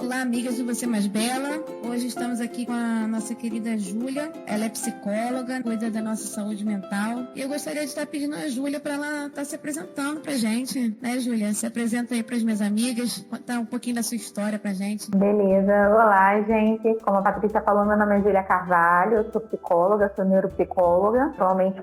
Olá, amigas do Você Mais Bela. Hoje estamos aqui com a nossa querida Júlia. Ela é psicóloga, cuida da nossa saúde mental. E eu gostaria de estar pedindo a Júlia para ela estar se apresentando pra gente, né, Júlia? Se apresenta aí para as minhas amigas, contar um pouquinho da sua história pra gente. Beleza. Olá, gente. Como a Patrícia falou, meu nome é Júlia Carvalho, eu sou psicóloga, sou neuropsicóloga. Atualmente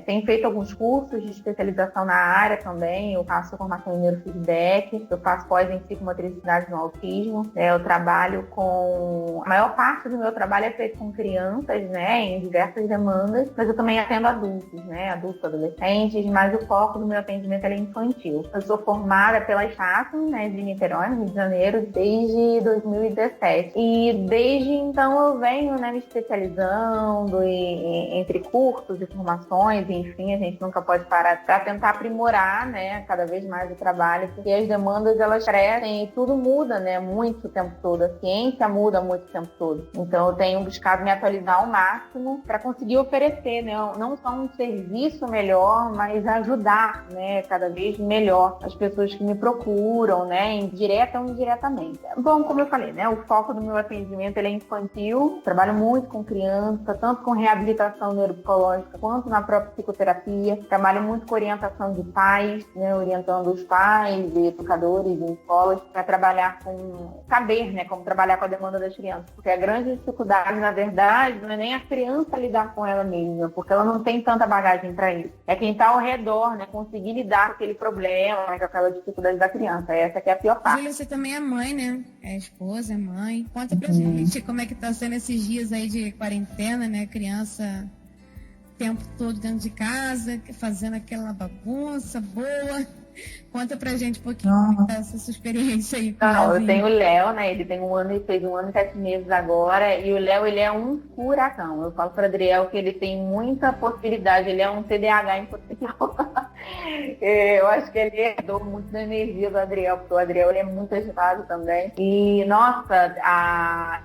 tenho feito alguns cursos de especialização na área também. Eu faço formação em neurofeedback, eu faço pós em psicomotricidade no autismo. Eu trabalho com... A maior parte do meu trabalho é feito com crianças, né, em diversas demandas, mas eu também atendo adultos, né, adultos, adolescentes, mas o foco do meu atendimento é infantil. Eu sou formada pela Estácio, né, de Niterói, no Rio de Janeiro, desde 2017. E desde então eu venho, né, me especializando entre cursos e formações, enfim, a gente nunca pode parar para tentar aprimorar, né, cada vez mais o trabalho, porque as demandas elas crescem e tudo muda, né, muito o tempo todo. A ciência muda muito o tempo todo. Então eu tenho buscado me atualizar ao máximo para conseguir oferecer, né, não só um serviço melhor, mas ajudar, né, cada vez melhor as pessoas que me procuram, né, direta ou indiretamente. Bom, como eu falei, né, o foco do meu atendimento ele é infantil. Trabalho muito com criança, tanto com reabilitação neuropsicológica quanto na própria psicoterapia. Trabalho muito com orientação de pais, né, orientando os pais e educadores em escolas para trabalhar com saber, né, como trabalhar com a demanda das crianças. Porque a grande dificuldade, na verdade, não é nem a criança lidar com ela mesma, porque ela não tem tanta bagagem para isso. É quem está ao redor, né, conseguir lidar com aquele problema, né, com aquela dificuldade da criança. Essa que é a pior parte. Júlia, você também é mãe, né? É esposa, é mãe. Conta pra gente como é que tá sendo esses dias aí de quarentena, né? Criança o tempo todo dentro de casa, fazendo aquela bagunça boa. Conta pra gente um pouquinho como tá essa sua experiência aí. Não, eu tenho o Léo, né? Ele tem fez 1 ano e 7 meses agora. E o Léo, ele é um furacão. Eu falo para Adriel que ele tem muita possibilidade. Ele é um TDAH em potencial. Eu acho que ele herdou muito da energia do Adriel, porque o Adriel ele é muito agitado também. E, nossa,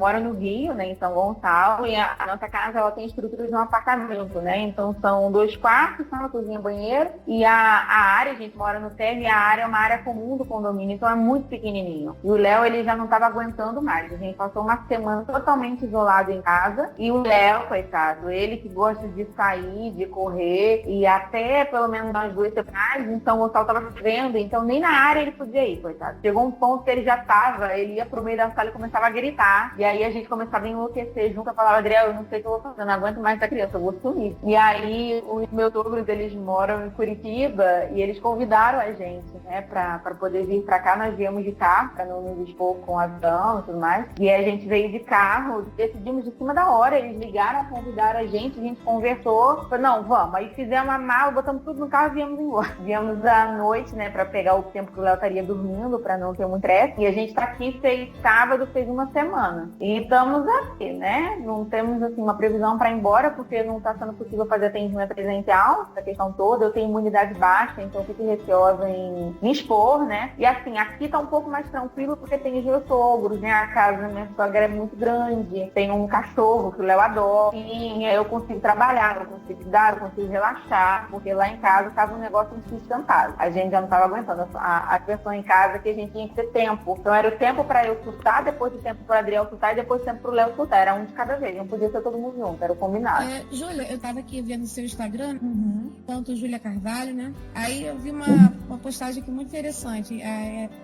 mora no Rio, né? Em São Gonçalo. E a nossa casa, ela tem estrutura de um apartamento, né? Então, são 2 quartos, sala, cozinha, banheiro. E a área, a gente mora no térreo, e a área é uma área comum do condomínio, então é muito pequenininho. E o Léo, ele já não estava aguentando mais. A gente passou uma semana totalmente isolado em casa. E o Léo, coitado, ele que gosta de sair, de correr, e até pelo menos umas 2 semanas, então o sol estava vendo, então nem na área ele podia ir, coitado. Chegou um ponto que ele já estava, ele ia pro meio da sala e começava a gritar. E aí a gente começava a enlouquecer junto, a falar, Adriel, eu não sei o que eu vou fazer, eu não aguento mais essa criança, eu vou sumir. E aí os meus sogros, eles moram em Curitiba e eles convidaram a gente, né, pra poder vir pra cá. Nós viemos de carro, pra não nos expor com avião e tudo mais. E a gente veio de carro, decidimos de cima da hora, eles ligaram, convidaram a gente conversou, falou, não, vamos. Aí fizemos a mala, botamos tudo no carro e viemos embora. Viemos à noite, né, pra pegar o tempo que o Léo estaria dormindo, pra não ter muito estresse. E a gente tá aqui, sábado, fez 1 semana. E estamos aqui, né, não temos, assim, uma previsão pra ir embora, porque não tá sendo possível fazer atendimento presencial, essa questão toda. Eu tenho imunidade baixa, então eu fico receosa em me expor, né? E assim, aqui tá um pouco mais tranquilo porque tem os meus sogros, né? A casa da minha sogra é muito grande, tem um cachorro que o Léo adora. E eu consigo trabalhar, eu consigo dar, eu consigo relaxar, porque lá em casa tava um negócio insustentável. A gente já não tava aguentando a diversão em casa, que a gente tinha que ter tempo. Então era o tempo pra eu surtar, depois o tempo pro Adriel surtar e depois o tempo pro Léo surtar. Era um de cada vez, não podia ser todo mundo junto, era o combinado. Júlia, eu tava aqui vendo o seu Instagram, tanto Júlia Carvalho, né? Aí eu vi uma postagem aqui muito interessante.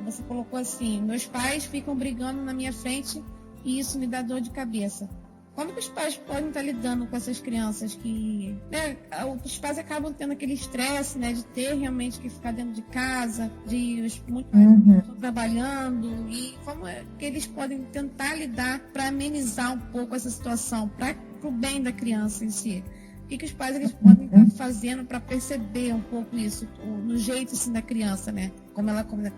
Você colocou assim, meus pais ficam brigando na minha frente e isso me dá dor de cabeça. Como que os pais podem estar lidando com essas crianças que, né, os pais acabam tendo aquele estresse, né, de ter realmente que ficar dentro de casa, de muitos pais estão trabalhando, e como é que eles podem tentar lidar para amenizar um pouco essa situação, para o bem da criança em si? O que os pais eles podem estar fazendo para perceber um pouco isso, no jeito assim, da criança, né? Como ela começa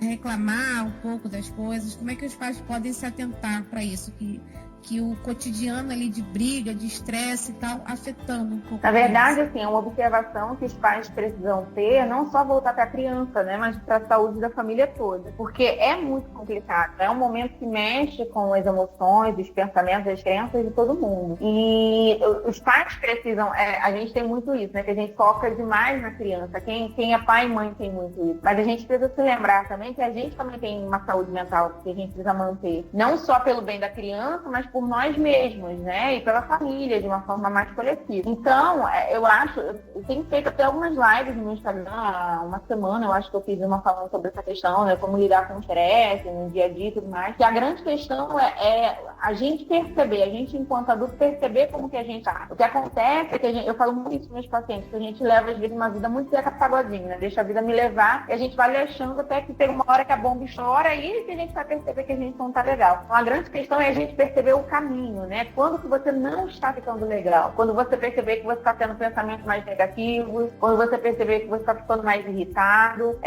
a reclamar um pouco das coisas, como é que os pais podem se atentar para isso? Que que o cotidiano ali de briga, de estresse e tal, afetando um pouco. Na verdade, assim, é uma observação que os pais precisam ter, não só voltar para a criança, né, mas para a saúde da família toda. Porque é muito complicado. É um momento que mexe com as emoções, os pensamentos, as crenças de todo mundo. E os pais precisam, a gente tem muito isso, né, que a gente foca demais na criança. Quem é pai e mãe tem muito isso. Mas a gente precisa se lembrar também que a gente também tem uma saúde mental que a gente precisa manter. Não só pelo bem da criança, mas por nós mesmos, né? E pela família, de uma forma mais coletiva. Então, eu acho, eu tenho feito até algumas lives no meu Instagram, há uma semana, eu acho que eu fiz uma falando sobre essa questão, né? Como lidar com o estresse no dia a dia e tudo mais. Que a grande questão é a gente perceber, a gente enquanto adulto perceber como que a gente tá. O que acontece é que eu falo muito isso com meus pacientes, que a gente leva às vezes uma vida muito seca pagodinho, né? Deixa a vida me levar e a gente vai achando até que tem uma hora que a bomba estoura e que a gente vai perceber que a gente não tá legal. Então a grande questão é a gente perceber o caminho, né? Quando que você não está ficando legal? Quando você perceber que você está tendo pensamentos mais negativos, quando você perceber que você está ficando mais irritado.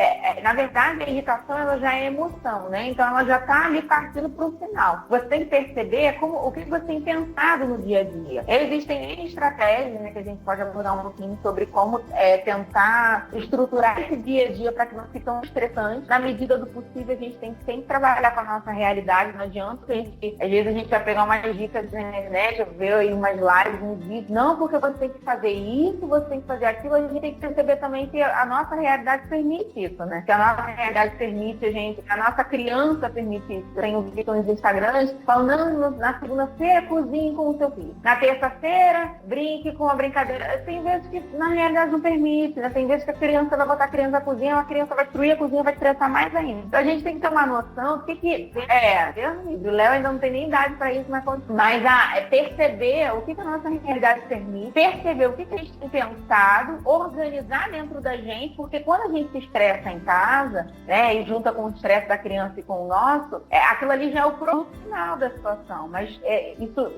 Na verdade, a irritação ela já é emoção, né? Então ela já está ali partindo para o final. Você tem que perceber o que você tem pensado no dia a dia. Existem N estratégias, né, que a gente pode abordar um pouquinho sobre como tentar estruturar esse dia a dia para que não fique tão estressante. Na medida do possível, a gente tem que sempre trabalhar com a nossa realidade. Não adianta às vezes a gente vai pegar umas dicas na internet, ver aí umas lives, uns vídeos. Não, porque você tem que fazer isso, você tem que fazer aquilo. A gente tem que perceber também que a nossa realidade permite isso, né? Que a nossa realidade permite a nossa criança permite isso. Eu tenho visto nos Instagrams falando, na segunda-feira cozinhe com o seu filho. Na terça-feira, brinque com a brincadeira. Tem vezes que na realidade não permite, né? Tem vezes que a criança vai botar a criança na cozinha, a criança vai destruir a cozinha, vai estressar mais ainda. Então a gente tem que ter uma noção do que Deus me livre. O Léo ainda não tem nem idade para isso, mas é perceber o que a nossa realidade permite, perceber o que a gente tem pensado, organizar dentro da gente, porque quando a gente se estressa em casa, né, e junta com o estresse da criança e com o nosso, aquilo ali já é o produto final da situação, mas isso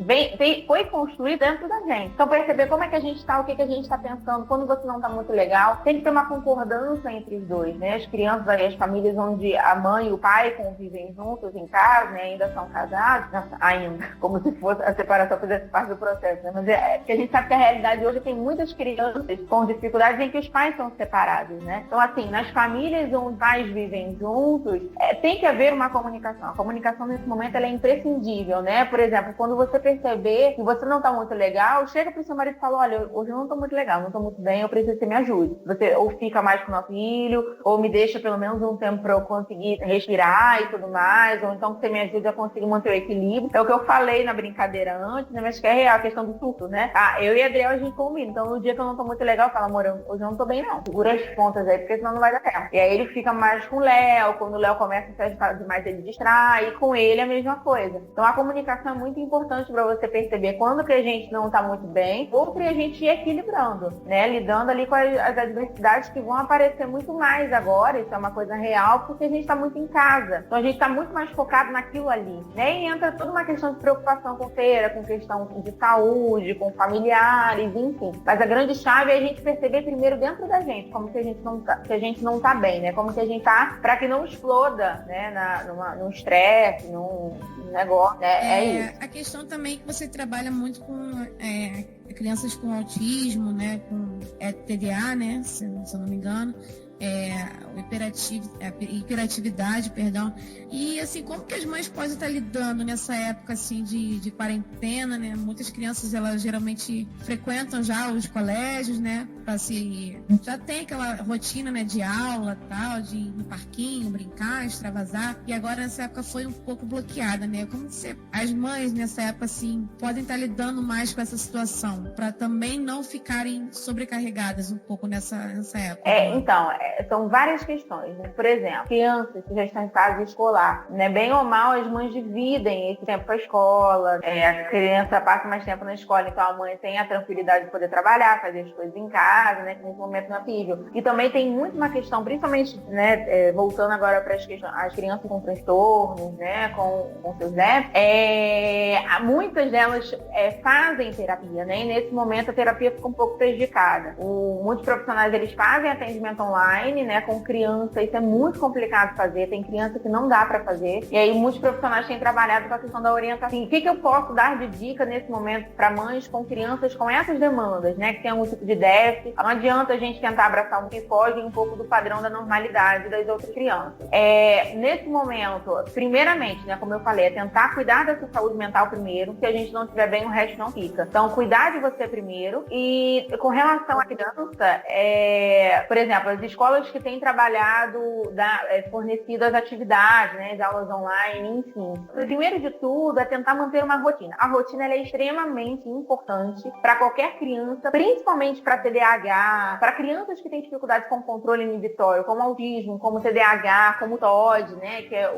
foi construído dentro da gente. Então perceber como é que a gente está, o que a gente está pensando, quando você não está muito legal, tem que ter uma concordância entre os dois, né? As crianças e as famílias onde a mãe e o pai convivem juntos em casa, né, ainda são casados, ainda, como se fosse a separação fizesse parte do processo, né? Mas porque a gente sabe que a realidade hoje tem muitas crianças com dificuldades em que os pais são separados, né? Então, assim, nas famílias onde os pais vivem juntos, tem que haver uma comunicação. A comunicação nesse momento ela é imprescindível, né? Por exemplo, quando você perceber que você não está muito legal, chega para o seu marido e fala, olha, hoje eu não estou muito legal, não estou muito bem, eu preciso que você me ajude. Você ou fica mais com o meu filho, ou me deixa pelo menos um tempo para eu conseguir respirar e tudo mais, ou então que você me ajude a conseguir manter o equilíbrio. É o que eu falei na brincadeira antes, né? Mas que é real, a questão do surto, né? Eu e a Adriel, a gente combina. Então, no dia que eu não tô muito legal, eu falo, amor, hoje eu não tô bem, não. Segura as pontas aí, porque senão não vai dar certo. E aí ele fica mais com o Léo. Quando o Léo começa a estressar demais, ele distrai. E com ele é a mesma coisa. Então, a comunicação é muito importante para você perceber quando que a gente não tá muito bem, ou pra gente ir equilibrando, né? Lidando ali com as adversidades que vão aparecer muito mais agora. Isso é uma coisa real, porque a gente tá muito em casa. Então, a gente tá muito mais focado naquilo ali, né? E entra toda uma questão de preocupação com feira, com questão de saúde, com familiares, enfim. Mas a grande chave é a gente perceber primeiro dentro da gente, como que a gente não tá bem, né? Como que a gente tá, para que não exploda, né? Num estresse, num negócio, né? É isso. A questão também que você trabalha muito com crianças com autismo, né? Com TDA, né? Se eu não me engano. Hiperatividade, perdão. E assim, como que as mães podem estar lidando nessa época assim de quarentena, né? Muitas crianças, elas geralmente frequentam já os colégios, né? Já tem aquela rotina, né, de aula, tal, de ir no parquinho, brincar, extravasar. E agora nessa época foi um pouco bloqueada, né? Como as mães nessa época assim podem estar lidando mais com essa situação, para também não ficarem sobrecarregadas um pouco nessa época? Então, são várias questões, né? Por exemplo, crianças que já estão em fase escolar, né? Bem ou mal, as mães dividem esse tempo com a escola, a criança passa mais tempo na escola, então a mãe tem a tranquilidade de poder trabalhar, fazer as coisas em casa, né? Que nesse momento não é possível. E também tem muito uma questão, principalmente, né? Voltando agora para as crianças com transtornos, né? Com seus déficits, muitas delas fazem terapia, né? E nesse momento a terapia fica um pouco prejudicada. Muitos profissionais, eles fazem atendimento online, online, né, com criança, isso é muito complicado fazer, tem criança que não dá para fazer, e aí muitos profissionais têm trabalhado com a questão da orientação. O que eu posso dar de dica nesse momento para mães com crianças com essas demandas, né, que tem algum tipo de déficit? Não adianta a gente tentar abraçar um que foge um pouco do padrão da normalidade das outras crianças. Nesse momento, primeiramente, né, como eu falei, é tentar cuidar da sua saúde mental primeiro, se a gente não estiver bem, o resto não fica. Então, cuidar de você primeiro. E com relação à criança, por exemplo, as escolas que têm trabalhado, fornecido as atividades, né, de aulas online, enfim. Primeiro de tudo, é tentar manter uma rotina. A rotina ela é extremamente importante para qualquer criança, principalmente para TDAH, para crianças que têm dificuldade com controle inibitório, como autismo, como TDAH, como TOD, né, que é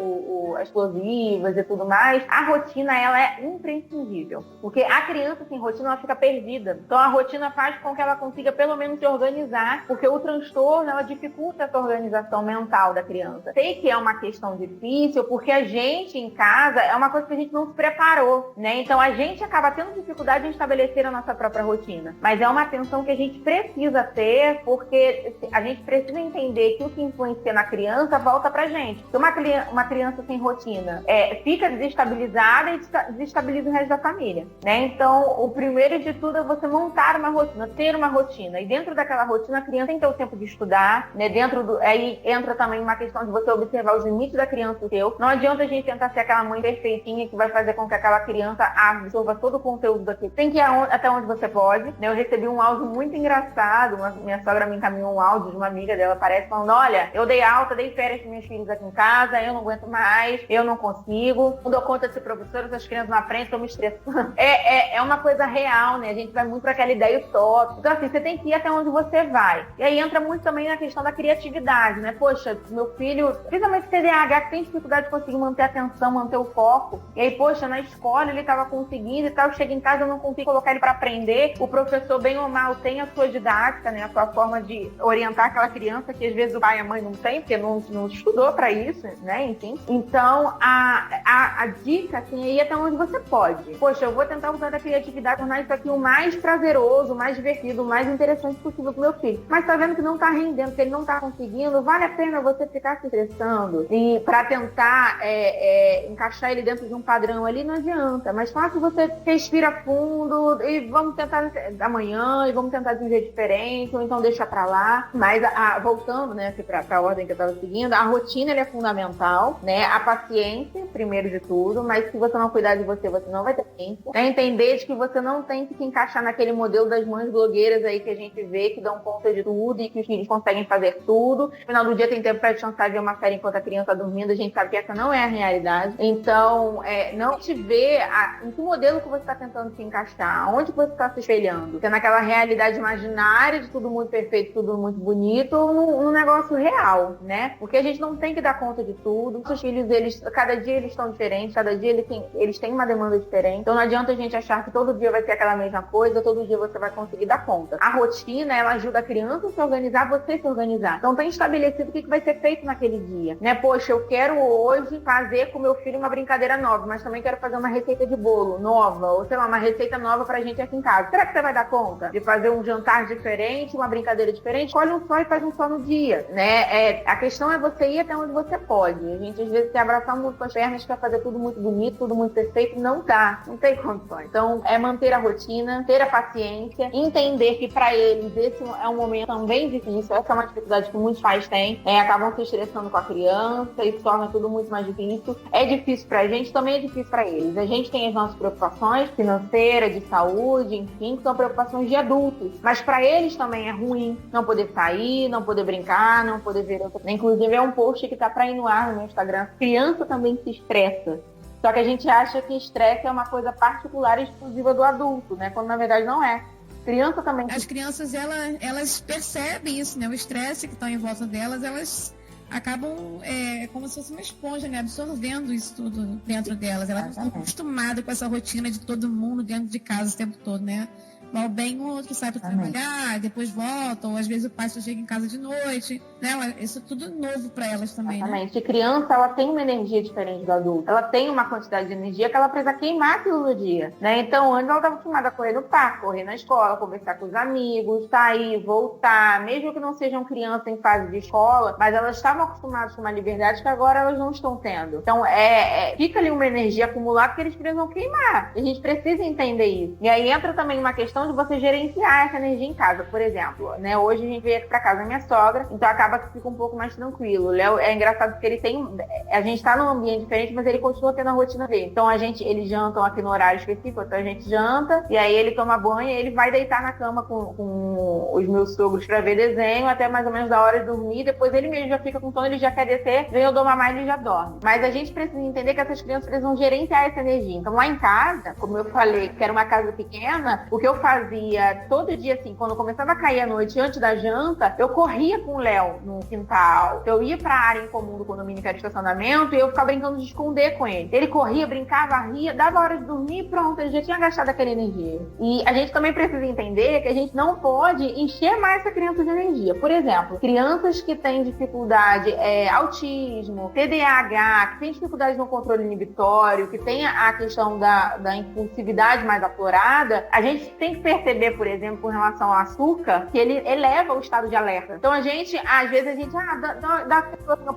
as explosivas e tudo mais. A rotina, ela é imprescindível, porque a criança sem rotina, ela fica perdida. Então, a rotina faz com que ela consiga, pelo menos, se organizar, porque o transtorno, ela dificulta essa organização mental da criança. Sei que é uma questão difícil, porque a gente, em casa, é uma coisa que a gente não se preparou, né? Então, a gente acaba tendo dificuldade em estabelecer a nossa própria rotina. Mas é uma atenção que a gente precisa ter, porque a gente precisa entender que o que influencia na criança volta pra gente. Se uma criança sem rotina fica desestabilizada e desestabiliza o resto da família, né? Então, o primeiro de tudo é você montar uma rotina, ter uma rotina. E dentro daquela rotina, a criança tem que ter o tempo de estudar, né? Aí entra também uma questão de você observar os limites da criança seu. Não adianta a gente tentar ser aquela mãe perfeitinha que vai fazer com que aquela criança absorva todo o conteúdo daquilo. Tem que ir até onde você pode, né? Eu recebi um áudio muito engraçado, minha sogra me encaminhou um áudio de uma amiga dela, parece, falando, olha, eu dei alta, dei férias para meus filhos aqui em casa, eu não aguento mais, eu não consigo, não dou conta de ser professora, essas crianças na frente, estão me estressando. É uma coisa real, né? A gente vai muito para aquela ideia utópica. Então, assim, você tem que ir até onde você vai. E aí entra muito também na questão da criatividade, né? Poxa, meu filho, principalmente TDAH, que tem dificuldade de conseguir manter a atenção, manter o foco. E aí, poxa, na escola ele estava conseguindo e tal, chega em casa, eu não consigo colocar ele para aprender. O professor, bem ou mal, tem a sua didática, né? A sua forma de orientar aquela criança, que às vezes o pai e a mãe não tem, porque não estudou para isso, né? Enfim. Então, a dica, assim, é ir até onde você pode. Poxa, eu vou tentar usar da criatividade, tornar isso aqui o mais prazeroso, o mais divertido, o mais interessante possível pro meu filho. Mas tá vendo que não tá rendendo, que ele não tá conseguindo, vale a pena você ficar se estressando e pra tentar encaixar ele dentro de um padrão ali, não adianta. Mas fácil você respira fundo e vamos tentar amanhã, e vamos tentar de um jeito diferente, ou então deixa pra lá. Mas voltando, né, pra ordem que eu tava seguindo, a rotina ela é fundamental, né? A paciência, primeiro de tudo, mas se você não cuidar de você não vai ter tempo. É entender de que você não tem que se encaixar naquele modelo das mães blogueiras aí que a gente vê, que dão conta de tudo e que os filhos conseguem fazer tudo. No final do dia tem tempo para descansar, ver uma série enquanto a criança está dormindo. A gente sabe que essa não é a realidade. Então, não te ver em que modelo que você está tentando se encaixar, onde você está se espelhando. Se é naquela realidade imaginária de tudo muito perfeito, tudo muito bonito, ou num negócio real, né? Porque a gente não tem que dar conta de tudo. Os filhos, cada dia eles estão diferentes, cada dia eles têm uma demanda diferente. Então não adianta a gente achar que todo dia vai ser aquela mesma coisa, todo dia você vai conseguir dar conta. A rotina, ela ajuda a criança a se organizar, você se organizar. Então tem estabelecido o que vai ser feito naquele dia, né? Poxa, eu quero hoje fazer com meu filho uma brincadeira nova, mas também quero fazer uma receita de bolo nova, ou sei lá, uma receita nova pra gente aqui em casa. Será que você vai dar conta de fazer um jantar diferente, uma brincadeira diferente? Escolhe um só e faz um só no dia, né? A questão é você ir até onde você pode. A gente às vezes quer abraçar muito com as pernas, quer fazer tudo muito bonito, tudo muito perfeito, não dá. Não tem condições. Então, é manter a rotina, ter a paciência, entender que para eles esse é um momento também difícil. Essa é uma dificuldade que muitos pais têm. Acabam se estressando com a criança e torna tudo muito mais difícil. É difícil pra gente, também é difícil para eles. A gente tem as nossas preocupações financeiras, de saúde, enfim, que são preocupações de adultos. Mas para eles também é ruim não poder sair, não poder brincar, não poder ver outra. Inclusive, é um post que tá para ir no ar no meu Instagram. Criança também se estressa. Só que a gente acha que estresse é uma coisa particular e exclusiva do adulto, né? Quando na verdade não é. Criança também. As crianças, elas percebem isso, né? O estresse que está em volta delas, elas acabam como se fosse uma esponja, né? Absorvendo isso tudo dentro delas. Elas estão acostumadas com essa rotina de todo mundo dentro de casa o tempo todo, né? mal bem um outro sai para trabalhar, depois volta, ou às vezes o pai só chega em casa de noite, né? Isso é tudo novo para elas também, exatamente. né? E criança, ela tem uma energia diferente do adulto. Ela tem uma quantidade de energia que ela precisa queimar aquilo no dia, né? Então, antes ela estava acostumada a correr no parque, correr na escola, conversar com os amigos, sair, voltar, mesmo que não sejam crianças em fase de escola, mas elas estavam acostumadas com uma liberdade que agora elas não estão tendo. Então, fica ali uma energia acumulada que eles precisam queimar. E a gente precisa entender isso. E aí entra também uma questão de você gerenciar essa energia em casa. Por exemplo, né? Hoje a gente veio aqui pra casa da minha sogra, então acaba que fica um pouco mais tranquilo. O Léo é engraçado porque ele tem... A gente tá num ambiente diferente, mas ele continua tendo a rotina dele. Então eles jantam aqui no horário específico, então a gente janta, e aí ele toma banho e ele vai deitar na cama com os meus sogros pra ver desenho, até mais ou menos da hora de dormir. Depois ele mesmo já fica com sono, ele já quer descer, vem eu dou mamar e ele já dorme. Mas a gente precisa entender que essas crianças precisam gerenciar essa energia. Então lá em casa, como eu falei, que era uma casa pequena, o que eu fazia todo dia, assim, quando começava a cair a noite antes da janta, eu corria com o Léo no quintal. Eu ia pra área em comum do condomínio, que era estacionamento, e eu ficava brincando de esconder com ele. Ele corria, brincava, ria, dava hora de dormir e pronto, ele já tinha gastado aquela energia. E a gente também precisa entender que a gente não pode encher mais essa criança de energia. Por exemplo, crianças que têm dificuldade, autismo, TDAH, que têm dificuldade no controle inibitório, que tem a questão da impulsividade mais aflorada, a gente tem que perceber, por exemplo, com relação ao açúcar, que ele eleva o estado de alerta. Então às vezes dá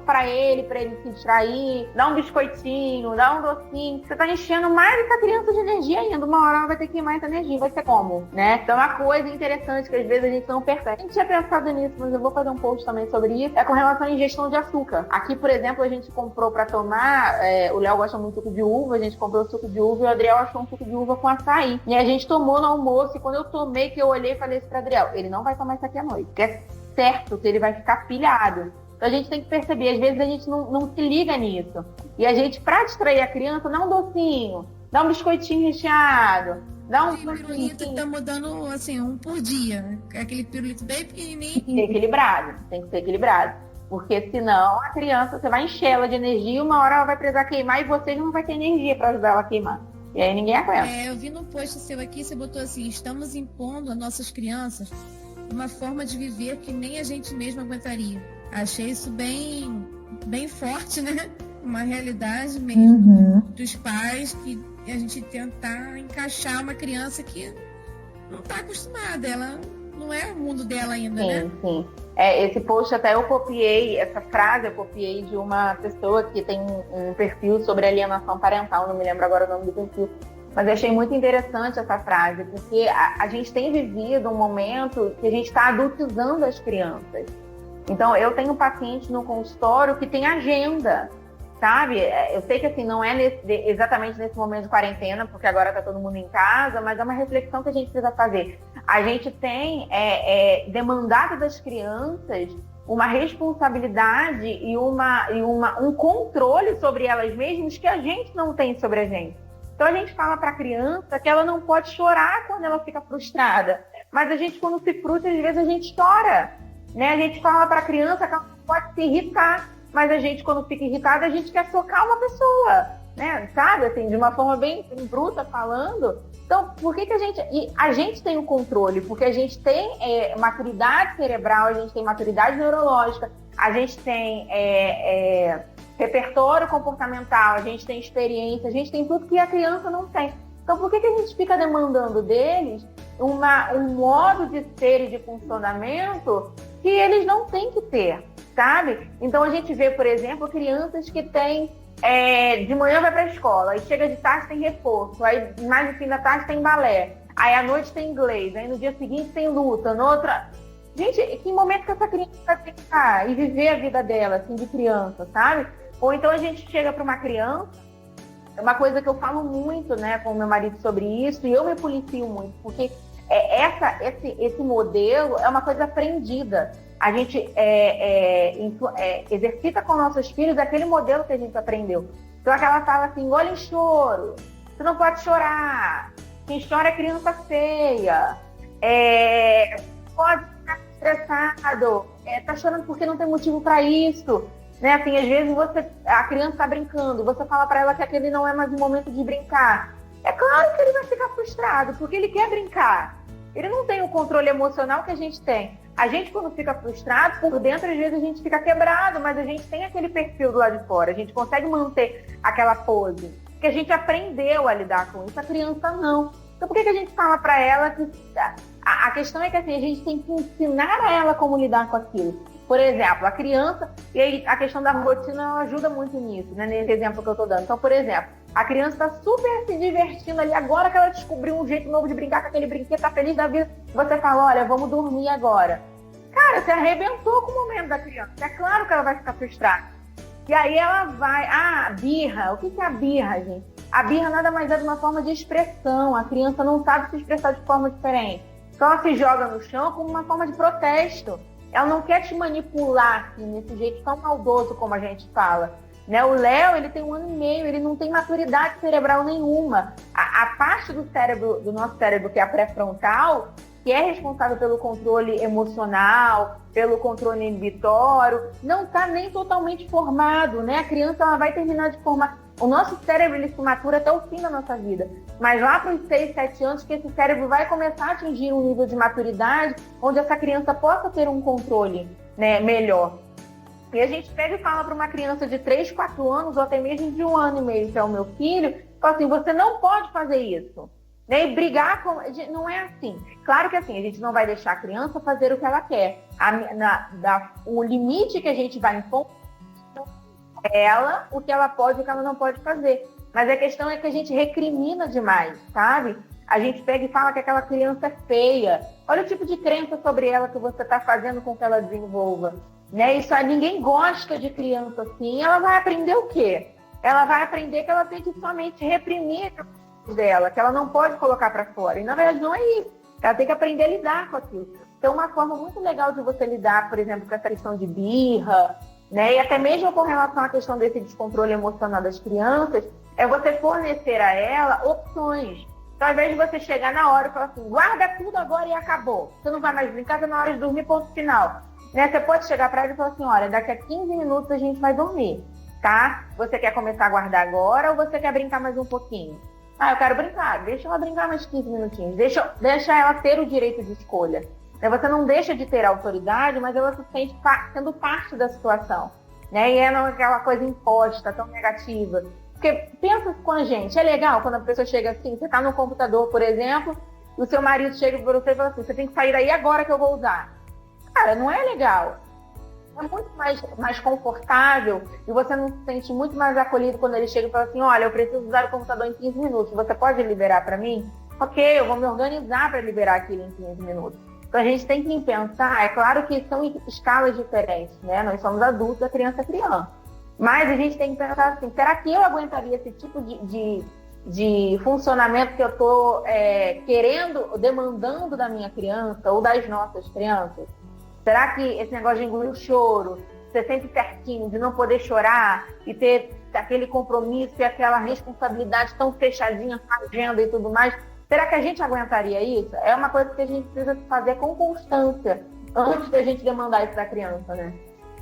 pra ele se distrair, dá um biscoitinho, dá um docinho. Você tá enchendo mais essa criança de energia ainda. Uma hora ela vai ter que queimar essa energia. Vai ser como, né? Então uma coisa interessante que às vezes a gente não percebe. A gente tinha pensado nisso, mas eu vou fazer um post também sobre isso. É com relação à ingestão de açúcar. Aqui, por exemplo, a gente comprou pra tomar, o Léo gosta muito de suco de uva, a gente comprou suco de uva e o Adriel achou um suco de uva com açaí. E a gente tomou no almoço e quando eu tomei, que eu olhei e falei isso pra Adriel, ele não vai tomar isso aqui à noite. Porque é certo que ele vai ficar pilhado. Então a gente tem que perceber, às vezes a gente não se liga nisso. E a gente, pra distrair a criança, dá um docinho, dá um biscoitinho recheado, dá um pirulito que tá mudando, assim, um por dia. Aquele pirulito bem pequenininho. Tem que ser equilibrado. Porque senão a criança, você vai encher ela de energia e uma hora ela vai precisar queimar e você não vai ter energia pra ajudar ela a queimar. E aí ninguém aguenta. Eu vi no post seu aqui, você botou assim, estamos impondo às nossas crianças uma forma de viver que nem a gente mesmo aguentaria. Achei isso bem, bem forte, né? Uma realidade mesmo dos pais, que a gente tentar encaixar uma criança que não está acostumada, ela não é o mundo dela ainda, né? Sim. Esse post até eu copiei, essa frase eu copiei de uma pessoa que tem um perfil sobre alienação parental, não me lembro agora o nome do perfil. Mas eu achei muito interessante essa frase, porque a gente tem vivido um momento que a gente está adultizando as crianças. Então, eu tenho paciente no consultório que tem agenda, sabe? Eu sei que assim, não é exatamente nesse momento de quarentena, porque agora está todo mundo em casa, mas é uma reflexão que a gente precisa fazer. A gente tem demandado das crianças uma responsabilidade e um controle sobre elas mesmas que a gente não tem sobre a gente. Então a gente fala para a criança que ela não pode chorar quando ela fica frustrada, mas a gente, quando se frustra, às vezes a gente chora, né? A gente fala para a criança que ela não pode se irritar, mas a gente, quando fica irritada, a gente quer socar uma pessoa, né? Sabe, assim, de uma forma bem bruta falando. Então, por que a gente... E a gente tem o controle, porque a gente tem maturidade cerebral, a gente tem maturidade neurológica, a gente tem repertório comportamental, a gente tem experiência, a gente tem tudo que a criança não tem. Então, por que a gente fica demandando deles um modo de ser e de funcionamento que eles não têm que ter, sabe? Então, a gente vê, por exemplo, crianças que têm... de manhã vai para a escola, aí chega de tarde tem reforço, aí mais no fim da tarde tem balé, aí à noite tem inglês, aí no dia seguinte tem luta, no outra... Gente, que momento que essa criança vai ficar e viver a vida dela, assim, de criança, sabe? Ou então a gente chega para uma criança, é uma coisa que eu falo muito, né, com o meu marido sobre isso, e eu me policio muito, porque esse modelo é uma coisa aprendida. A gente exercita com nossos filhos aquele modelo que a gente aprendeu. Então aquela fala assim, engole em choro, você não pode chorar, quem chora é criança feia, pode ficar estressado, tá chorando porque não tem motivo para isso. Né? Assim, às vezes a criança está brincando, você fala para ela que aquele não é mais o momento de brincar. É claro que ele vai ficar frustrado, porque ele quer brincar. ele não tem o controle emocional que a gente tem. A gente, quando fica frustrado, por dentro, às vezes a gente fica quebrado, mas a gente tem aquele perfil do lado de fora, a gente consegue manter aquela pose, porque a gente aprendeu a lidar com isso, a criança não. Então, por que a gente fala para ela que... A questão é que assim, a gente tem que ensinar a ela como lidar com aquilo. Por exemplo, a criança, e aí a questão da rotina ajuda muito nisso, né? Nesse exemplo que eu estou dando. Então, por exemplo, a criança está super se divertindo ali, agora que ela descobriu um jeito novo de brincar com aquele brinquedo, está feliz da vida, você fala, olha, vamos dormir agora. Cara, você arrebentou com o momento da criança. É claro que ela vai ficar frustrada. E aí ela vai... birra. O que é a birra, gente? A birra nada mais é de uma forma de expressão. A criança não sabe se expressar de forma diferente. Então ela se joga no chão como uma forma de protesto. Ela não quer te manipular assim, nesse jeito tão maldoso como a gente fala. Né? O Léo, ele tem 1 ano e meio, ele não tem maturidade cerebral nenhuma. A parte do cérebro, do nosso cérebro, que é a pré-frontal, que é responsável pelo controle emocional, pelo controle inibitório, não está nem totalmente formado, né? A criança ela vai terminar de formar. O nosso cérebro ele se matura até o fim da nossa vida, mas lá para os 6, 7 anos que esse cérebro vai começar a atingir um nível de maturidade onde essa criança possa ter um controle, né, melhor. E a gente pega e fala para uma criança de 3, 4 anos ou até mesmo de 1 ano e meio, que é o meu filho, fala assim, você não pode fazer isso. Né? E brigar com... Não é assim. Claro que assim, a gente não vai deixar a criança fazer o que ela quer. O limite que a gente vai impor é ela, o que ela pode e o que ela não pode fazer. Mas a questão é que a gente recrimina demais, sabe? A gente pega e fala que aquela criança é feia. Olha o tipo de crença sobre ela que você está fazendo com que ela desenvolva. Né? Isso, ninguém gosta de criança assim. Ela vai aprender o quê? Ela vai aprender que ela tem que somente reprimir dela, que ela não pode colocar para fora. E na verdade não é isso. Ela tem que aprender a lidar com aquilo. Então uma forma muito legal de você lidar, por exemplo, com essa questão de birra, né? E até mesmo com relação à questão desse descontrole emocional das crianças, é você fornecer a ela opções. Então, ao invés de você chegar na hora e falar assim, guarda tudo agora e acabou. Você não vai mais brincar, tá na hora de dormir, ponto final. Né? Você pode chegar para ela e falar assim, olha, daqui a 15 minutos a gente vai dormir, tá? Você quer começar a guardar agora ou você quer brincar mais um pouquinho? Eu quero brincar. Deixa ela brincar mais 15 minutinhos. Deixa ela ter o direito de escolha. Você não deixa de ter autoridade, mas ela se sente sendo parte da situação. Né? E é não aquela coisa imposta, tão negativa. Porque pensa com a gente, é legal quando a pessoa chega assim, você está no computador, por exemplo, e o seu marido chega para você e fala assim, você tem que sair daí agora que eu vou usar. Cara, não é legal. É muito mais confortável e você não se sente muito mais acolhido quando ele chega e fala assim, olha, eu preciso usar o computador em 15 minutos, você pode liberar para mim? Ok, eu vou me organizar para liberar aquilo em 15 minutos. Então a gente tem que pensar, é claro que são escalas diferentes, né? Nós somos adultos, a criança é criança. Mas a gente tem que pensar assim, será que eu aguentaria esse tipo de funcionamento que eu estou demandando da minha criança ou das nossas crianças? Será que esse negócio de engolir o choro, ser sempre certinho, de não poder chorar e ter aquele compromisso e aquela responsabilidade tão fechadinha com a agenda e tudo mais, será que a gente aguentaria isso? É uma coisa que a gente precisa fazer com constância antes da gente demandar isso da criança, né?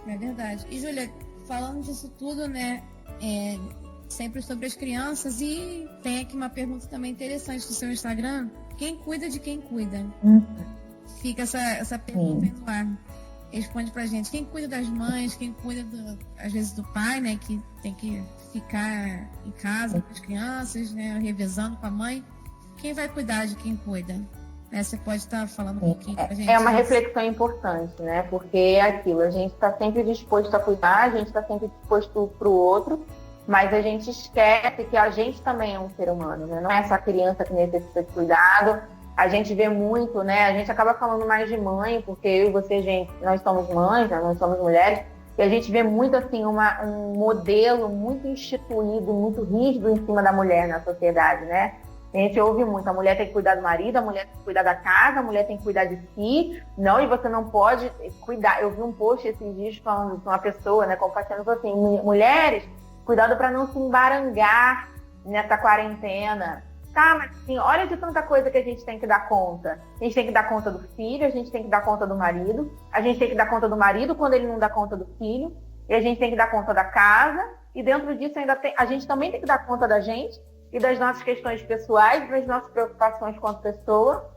É verdade. E, Júlia, falando disso tudo, né, sempre sobre as crianças, e tem aqui uma pergunta também interessante do seu Instagram, quem cuida de quem cuida? Fica essa pergunta no ar. Responde pra gente, quem cuida das mães, quem cuida, às vezes, do pai, né, que tem que ficar em casa com as crianças, né, revezando com a mãe, quem vai cuidar de quem cuida? Você pode estar falando um pouquinho pra gente? É uma reflexão importante, né? Porque é aquilo, a gente está sempre disposto a cuidar, a gente está sempre disposto para o outro, mas a gente esquece que a gente também é um ser humano, né? Não é só a criança que necessita de cuidado. A gente vê muito, né? A gente acaba falando mais de mãe, porque eu e você, gente, nós somos mães, né? Nós somos mulheres, e a gente vê muito, assim, um modelo muito instituído, muito rígido em cima da mulher na sociedade, né? A gente ouve muito, a mulher tem que cuidar do marido, a mulher tem que cuidar da casa, a mulher tem que cuidar de si, não, e você não pode cuidar. Eu vi um post esses dias falando com uma pessoa, né, compartilhando assim, mulheres, cuidado para não se embarangar nessa quarentena. Tá, mas assim, olha de tanta coisa que a gente tem que dar conta. A gente tem que dar conta do filho, a gente tem que dar conta do marido, a gente tem que dar conta do marido quando ele não dá conta do filho, e a gente tem que dar conta da casa, e dentro disso a gente também tem que dar conta da gente, e das nossas questões pessoais, das nossas preocupações quanto pessoa.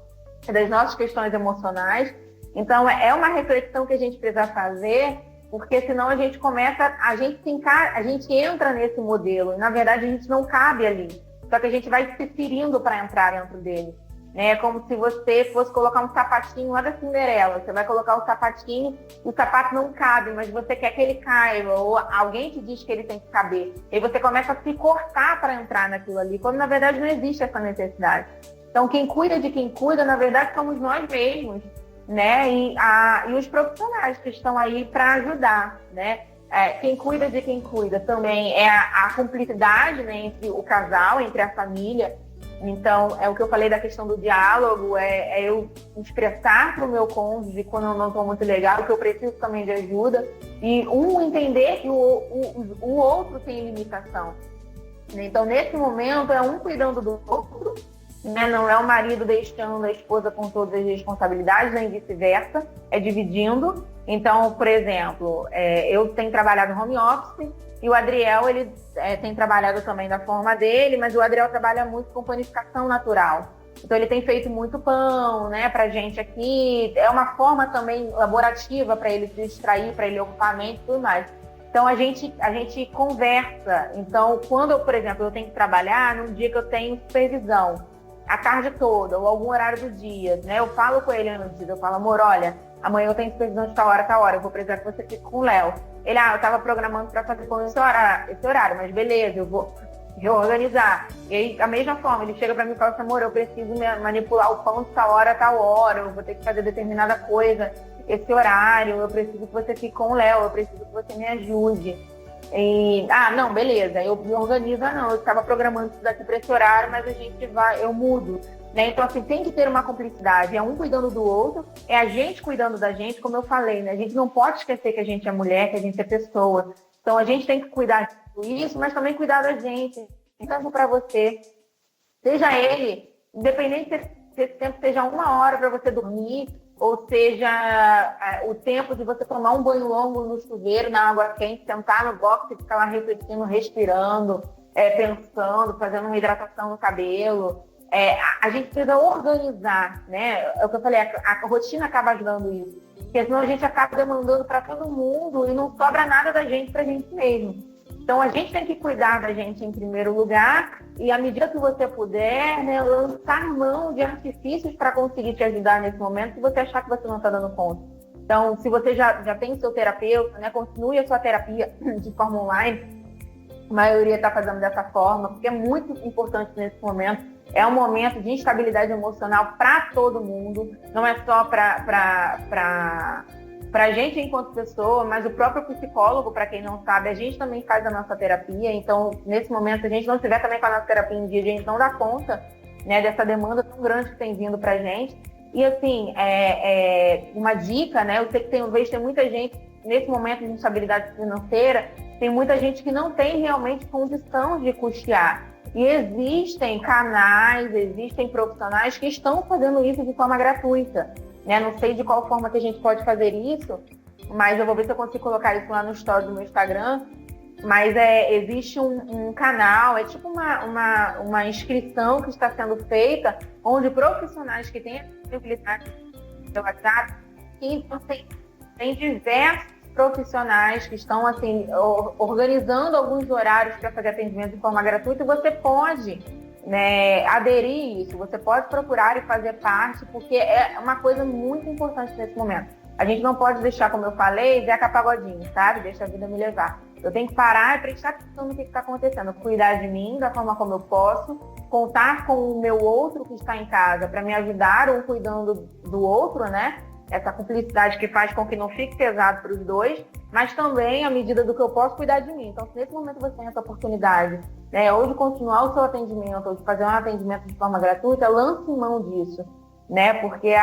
das nossas questões emocionais. Então, é uma reflexão que a gente precisa fazer, porque senão a gente a gente entra nesse modelo, e na verdade a gente não cabe ali, só que a gente vai se ferindo para entrar dentro dele. É como se você fosse colocar um sapatinho lá da Cinderela, você vai colocar o sapatinho, o sapato não cabe, mas você quer que ele caiba, ou alguém te diz que ele tem que caber, e você começa a se cortar para entrar naquilo ali, quando na verdade não existe essa necessidade. Então, quem cuida de quem cuida, na verdade, somos nós mesmos, né? E os profissionais que estão aí para ajudar, né? Quem cuida de quem cuida também é a cumplicidade, né, entre o casal, entre a família. Então, é o que eu falei da questão do diálogo, é eu expressar para o meu cônjuge quando eu não estou muito legal, que eu preciso também de ajuda, e entender que o outro tem limitação. Então, nesse momento, é um cuidando do outro, né? Não é o marido deixando a esposa com todas as responsabilidades, nem vice-versa, é dividindo. Então, por exemplo, eu tenho trabalhado home office e o Adriel, ele tem trabalhado também da forma dele, mas o Adriel trabalha muito com panificação natural. Então, ele tem feito muito pão, né, pra gente aqui. É uma forma também laborativa para ele se distrair, para ele ocupar a mente e tudo mais. Então, a gente conversa. Então, quando eu, por exemplo, eu tenho que trabalhar num dia que eu tenho supervisão, a tarde toda, ou algum horário do dia, né? Eu falo com ele antes, eu falo, amor, olha, amanhã eu tenho supervisão de tal hora, eu vou precisar que você fique com o Léo. Ele, eu tava programando para fazer com esse horário, mas beleza, eu vou reorganizar. E aí, da mesma forma, ele chega para mim e fala assim, amor, eu preciso manipular o pão de tal hora, eu vou ter que fazer determinada coisa, esse horário, eu preciso que você fique com o Léo, eu preciso que você me ajude. E, não, beleza, eu me organizo, eu estava programando isso daqui para esse horário, mas eu mudo, né? Então, assim, tem que ter uma cumplicidade, é um cuidando do outro, é a gente cuidando da gente, como eu falei, né? A gente não pode esquecer que a gente é mulher, que a gente é pessoa, então a gente tem que cuidar disso, mas também cuidar da gente, tanto para você, seja ele, independente se esse tempo seja 1 hora para você dormir, ou seja, o tempo de você tomar um banho longo no chuveiro, na água quente, sentar no box e ficar lá refletindo, respirando, pensando, fazendo uma hidratação no cabelo. A gente precisa organizar, né? É o que eu falei, a rotina acaba ajudando isso. Porque senão a gente acaba demandando para todo mundo e não sobra nada da gente para a gente mesmo. Então, a gente tem que cuidar da gente em primeiro lugar e, à medida que você puder, né, lançar mão de artifícios para conseguir te ajudar nesse momento, se você achar que você não está dando conta. Então, se você já tem o seu terapeuta, né, continue a sua terapia de forma online. A maioria está fazendo dessa forma, porque é muito importante nesse momento. É um momento de instabilidade emocional para todo mundo, não é só para a gente enquanto pessoa, mas o próprio psicólogo, para quem não sabe, a gente também faz a nossa terapia. Então, nesse momento, se a gente não estiver também com a nossa terapia em dia, a gente não dá conta, né, dessa demanda tão grande que tem vindo para a gente. E, assim, uma dica, né, eu sei que tem muita gente, nesse momento de instabilidade financeira, tem muita gente que não tem realmente condição de custear. E existem canais, existem profissionais que estão fazendo isso de forma gratuita. Né? Não sei de qual forma que a gente pode fazer isso, mas eu vou ver se eu consigo colocar isso lá no story do meu Instagram. Mas existe um canal, é tipo uma inscrição que está sendo feita, onde profissionais que têm a disponibilidade do WhatsApp, então tem diversos profissionais que estão assim, organizando alguns horários para fazer atendimento de forma gratuita, e você pode, né, aderir isso, você pode procurar e fazer parte, porque é uma coisa muito importante nesse momento. A gente não pode deixar, como eu falei, Zeca Pagodinho, sabe? Deixa a vida me levar. Eu tenho que parar e prestar atenção no que está acontecendo, cuidar de mim da forma como eu posso, contar com o meu outro que está em casa para me ajudar, um cuidando do outro, né? Essa cumplicidade que faz com que não fique pesado para os dois, mas também, à medida do que eu posso, cuidar de mim. Então, se nesse momento você tem essa oportunidade, né, ou de continuar o seu atendimento, ou de fazer um atendimento de forma gratuita, lance mão disso, né? Porque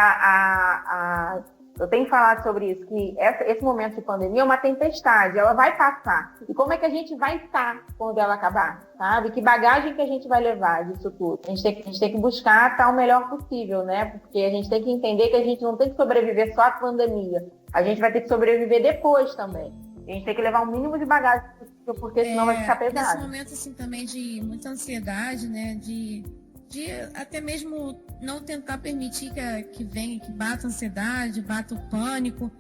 eu tenho falado sobre isso, que esse momento de pandemia é uma tempestade, ela vai passar. E como é que a gente vai estar quando ela acabar, sabe? Que bagagem que a gente vai levar disso tudo? A gente tem que buscar estar o melhor possível, né? Porque a gente tem que entender que a gente não tem que sobreviver só à pandemia. A gente vai ter que sobreviver depois também. A gente tem que levar o mínimo de bagagem possível, porque senão vai ficar pesado. Nesse momento, assim, também de muita ansiedade, né? De de até mesmo não tentar permitir que venha, que bata a ansiedade, bata o pânico.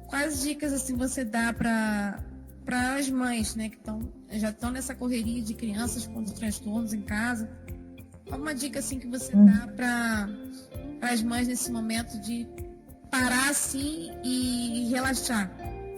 Quais dicas assim você dá para as mães, né, que já estão nessa correria de crianças com transtornos em casa? Alguma dica assim que você dá para as mães nesse momento de parar assim e relaxar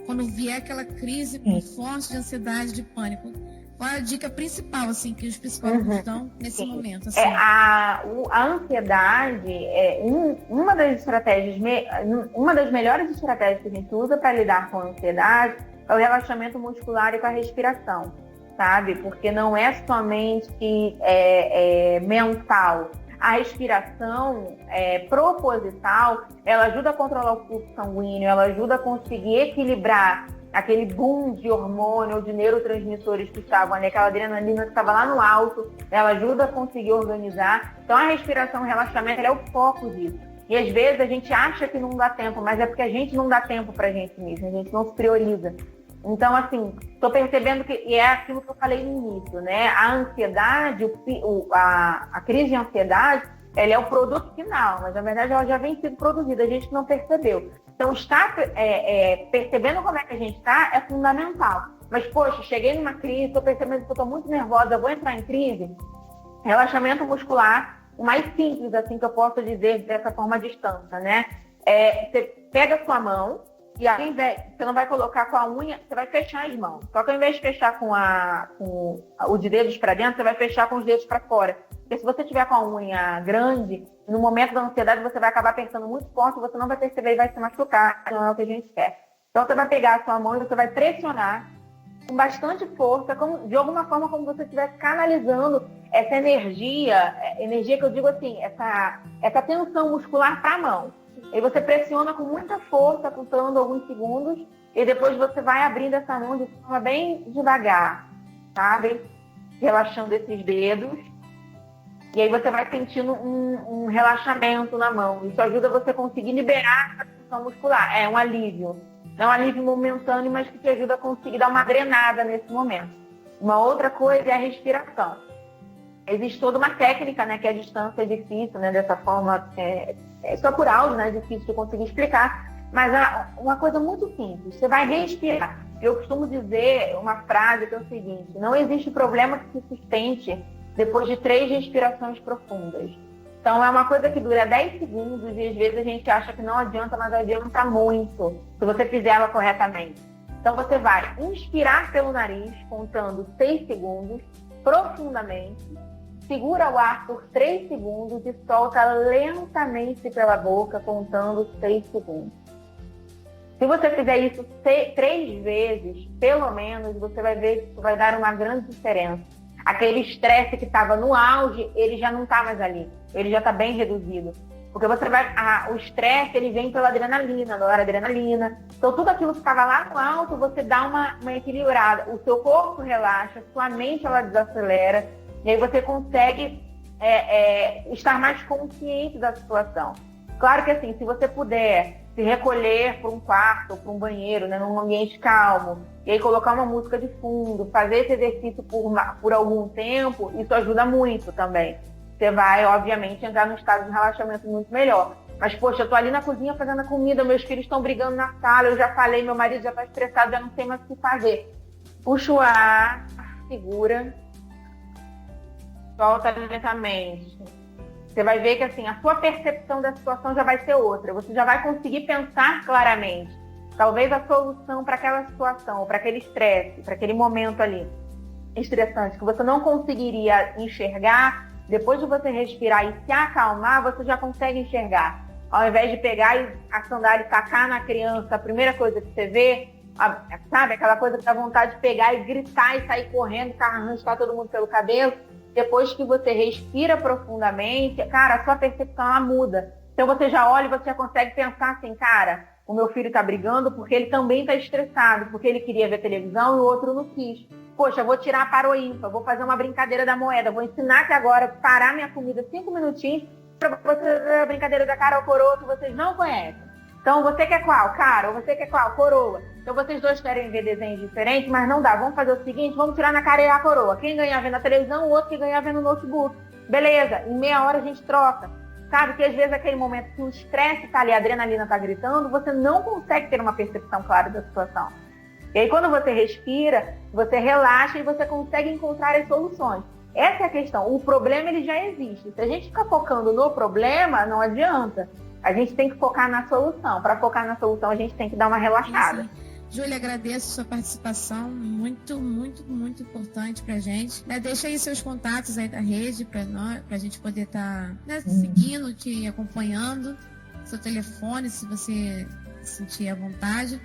quando vier aquela crise forte de ansiedade, de pânico? Qual é a dica principal assim que os psicólogos dão nesse momento? Assim? A ansiedade é uma das melhores estratégias que a gente usa para lidar com a ansiedade é o relaxamento muscular e com a respiração, sabe? Porque não é somente mental. A respiração proposital, ela ajuda a controlar o fluxo sanguíneo, ela ajuda a conseguir equilibrar aquele boom de hormônio ou de neurotransmissores que estavam ali, aquela adrenalina que estava lá no alto, ela ajuda a conseguir organizar. Então a respiração, o relaxamento, é o foco disso. E às vezes a gente acha que não dá tempo, mas é porque a gente não dá tempo pra gente mesmo, a gente não se prioriza. Então, assim, estou percebendo que é aquilo que eu falei no início, né? A ansiedade, a crise de ansiedade, ela é o produto final, mas na verdade ela já vem sendo produzida, a gente não percebeu. Então, estar percebendo como é que a gente está é fundamental. Mas, poxa, cheguei numa crise, estou percebendo que eu estou muito nervosa, vou entrar em crise. Relaxamento muscular, o mais simples, assim, que eu posso dizer dessa forma à distância, né? Você pega a sua mão e ao invés, você não vai colocar com a unha, você vai fechar as mãos. Só que ao invés de fechar com os dedos para dentro, você vai fechar com os dedos para fora. Porque se você tiver com a unha grande, no momento da ansiedade você vai acabar apertando muito forte, você não vai perceber e vai se machucar, não é o que a gente quer. Então você vai pegar a sua mão e você vai pressionar com bastante força, de alguma forma como se você estivesse canalizando essa energia que eu digo assim, essa tensão muscular para a mão. E você pressiona com muita força, contando alguns segundos, e depois você vai abrindo essa mão de forma bem devagar, sabe? Relaxando esses dedos. E aí você vai sentindo um relaxamento na mão. Isso ajuda você a conseguir liberar a tensão muscular. É um alívio. Não é um alívio momentâneo, mas que te ajuda a conseguir dar uma drenada nesse momento. Uma outra coisa é a respiração. Existe toda uma técnica, né, que a distância é difícil, né, dessa forma, só por áudio, né, é difícil de conseguir explicar. Mas uma coisa muito simples, você vai respirar. Eu costumo dizer uma frase que é o seguinte: não existe problema que se sustente depois de 3 respirações profundas. Então é uma coisa que dura 10 segundos e às vezes a gente acha que não adianta, mas adianta muito se você fizer ela corretamente. Então você vai inspirar pelo nariz, contando 6 segundos, profundamente, segura o ar por 3 segundos e solta lentamente pela boca, contando 6 segundos. Se você fizer isso 3 vezes, pelo menos, você vai ver que isso vai dar uma grande diferença. Aquele estresse que estava no auge, ele já não está mais ali. Ele já está bem reduzido. Porque o estresse, ele vem pela adrenalina, noradrenalina. Então, tudo aquilo que estava lá no alto, você dá uma equilibrada. O seu corpo relaxa, sua mente, ela desacelera. E aí você consegue estar mais consciente da situação. Claro que, assim, se você puder se recolher para um quarto ou para um banheiro, né, num ambiente calmo, e aí colocar uma música de fundo, fazer esse exercício por algum tempo, isso ajuda muito também. Você vai, obviamente, entrar num estado de relaxamento muito melhor. Mas, poxa, eu tô ali na cozinha fazendo a comida, meus filhos estão brigando na sala, eu já falei, meu marido já está estressado, já não sei mais o que fazer. Puxa o ar, segura, solta lentamente. Você vai ver que, assim, a sua percepção da situação já vai ser outra. Você já vai conseguir pensar claramente. Talvez a solução para aquela situação, ou para aquele estresse, para aquele momento ali estressante, que você não conseguiria enxergar, depois de você respirar e se acalmar, você já consegue enxergar. Ao invés de pegar a sandália e tacar na criança, a primeira coisa que você vê, sabe, aquela coisa que dá vontade de pegar e gritar e sair correndo, arrastar todo mundo pelo cabelo. Depois que você respira profundamente, cara, a sua percepção ela muda. Então você já olha e você já consegue pensar assim, cara, o meu filho tá brigando porque ele também tá estressado, porque ele queria ver televisão e o outro não quis. Poxa, eu vou tirar a par ou ímpar, vou fazer uma brincadeira da moeda, vou ensinar que agora parar minha comida 5 minutinhos para você a brincadeira da cara ou coroa que vocês não conhecem. Então, você quer qual? Cara, ou você quer qual? Coroa. Então, vocês dois querem ver desenhos diferentes, mas não dá. Vamos fazer o seguinte, vamos tirar na cara e a coroa. Quem ganhar vendo a televisão, o outro que ganhar vendo o notebook. beleza, em meia hora a gente troca. Sabe que às vezes aquele momento que o estresse tá ali, a adrenalina tá gritando, você não consegue ter uma percepção clara da situação. E aí quando você respira, você relaxa e você consegue encontrar as soluções. Essa é a questão. O problema ele já existe. Se a gente ficar focando no problema, não adianta. A gente tem que focar na solução. Para focar na solução, a gente tem que dar uma relaxada. Júlia, agradeço a sua participação, muito, muito, muito importante pra gente. Deixa aí seus contatos aí da rede pra gente poder estar seguindo, te acompanhando. Seu telefone, se você sentir à vontade.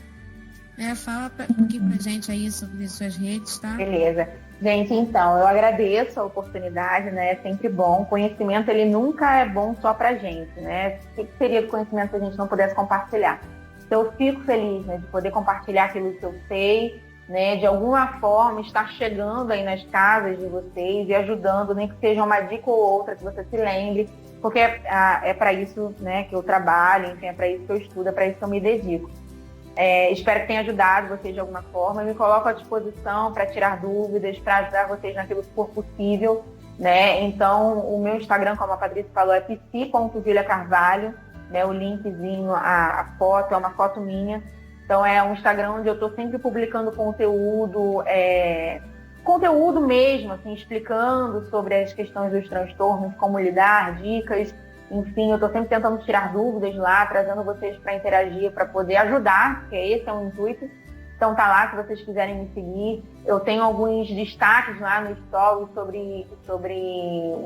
Fala um pouquinho pra gente aí sobre suas redes, tá? Beleza. Gente, então, eu agradeço a oportunidade, né? É sempre bom. O conhecimento, ele nunca é bom só pra gente, né? O que seria de conhecimento se a gente não pudesse compartilhar? Então, eu fico feliz, né, de poder compartilhar aquilo que eu sei, né, de alguma forma estar chegando aí nas casas de vocês e ajudando, nem que seja uma dica ou outra que você se lembre, porque é para isso, né, que eu trabalho, enfim, é para isso que eu estudo, é para isso que eu me dedico. Espero que tenha ajudado vocês de alguma forma. Eu me coloco à disposição para tirar dúvidas, para ajudar vocês naquilo que for possível, né? Então, o meu Instagram, como a Patrícia falou, é psi.juliacarvalho. Né, o linkzinho, a foto, é uma foto minha. Então é um Instagram onde eu estou sempre publicando conteúdo mesmo, assim, explicando sobre as questões dos transtornos, como lidar, dicas. Enfim, eu estou sempre tentando tirar dúvidas lá, trazendo vocês para interagir, para poder ajudar, porque esse é o intuito. Então tá lá, se vocês quiserem me seguir. Eu tenho alguns destaques lá no story sobre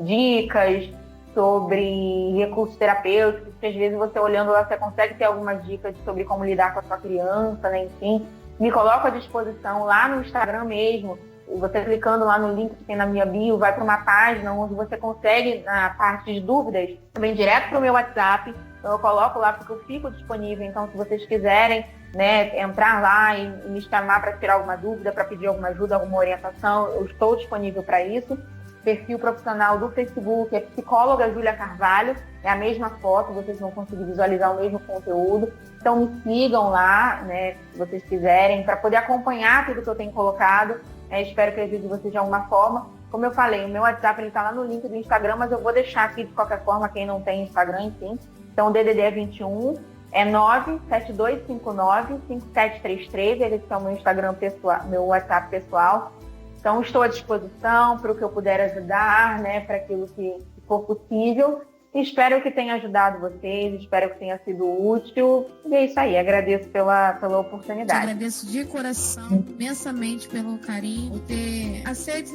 dicas, sobre recursos terapêuticos, que às vezes você olhando lá, você consegue ter algumas dicas sobre como lidar com a sua criança, né? Enfim, me coloco à disposição lá no Instagram mesmo. Você clicando lá no link que tem na minha bio, vai para uma página onde você consegue, na parte de dúvidas, também direto para o meu WhatsApp. Então eu coloco lá porque eu fico disponível. Então, se vocês quiserem, né, entrar lá e me chamar para tirar alguma dúvida, para pedir alguma ajuda, alguma orientação, eu estou disponível para isso. Perfil profissional do Facebook é psicóloga Júlia Carvalho, é a mesma foto, vocês vão conseguir visualizar o mesmo conteúdo. Então me sigam lá, né, se vocês quiserem, para poder acompanhar tudo que eu tenho colocado. Espero que ajude vocês de alguma forma. Como eu falei, o meu WhatsApp está lá no link do Instagram, mas eu vou deixar aqui de qualquer forma, quem não tem Instagram, enfim. Então o DDD é 21, é 97259-5733, esse é o meu Instagram pessoal, meu WhatsApp pessoal. Então, estou à disposição para o que eu puder ajudar, né, para aquilo que for possível. Espero que tenha ajudado vocês, espero que tenha sido útil. E é isso aí, agradeço pela oportunidade. Te agradeço de coração, imensamente pelo carinho, por ter aceito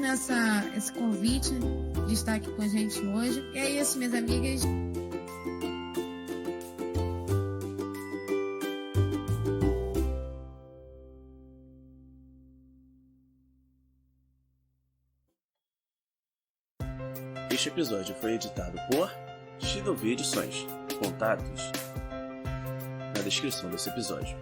esse convite de estar aqui com a gente hoje. E é isso, minhas amigas. Este episódio foi editado por Shidovi Edições. Contatos na descrição desse episódio.